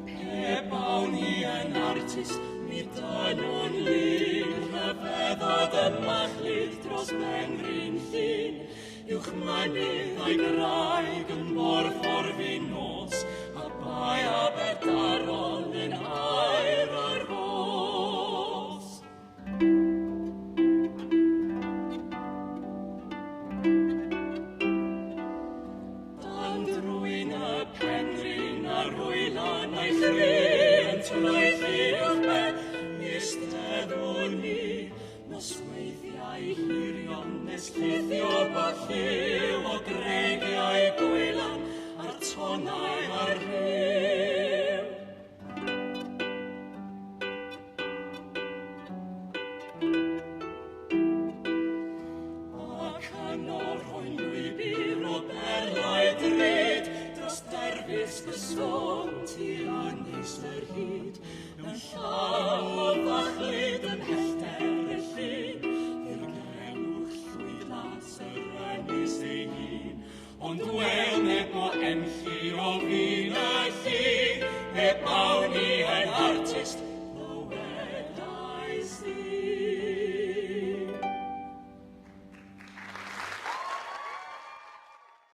Pe bawn ni yn artist, mi dynwn lun, rhyfeddod y machlyd dros Bengryn Llyn, uwch mynydd a'i graig yn borffordd i nos, a bai Aberdaron yn air ar ros. Dan drwy'n y Penrhyn a rwylan a'i chri yn traethu i'ch bed, misteddwn ni, nosweithiau hirion nes llithio bod lliw o greigiau gwylan a'r tonau ar rhyw. Ac yn o'r hwy'n lwybr o berlau drud dros derfys gysgol tu ynys yr hyd, yn llaw o ddachlyd yn hellter y llun, i'r grewch llwylas yr ynys ei hun, ond wel neb o enlli o fin y llun, pe bawn ni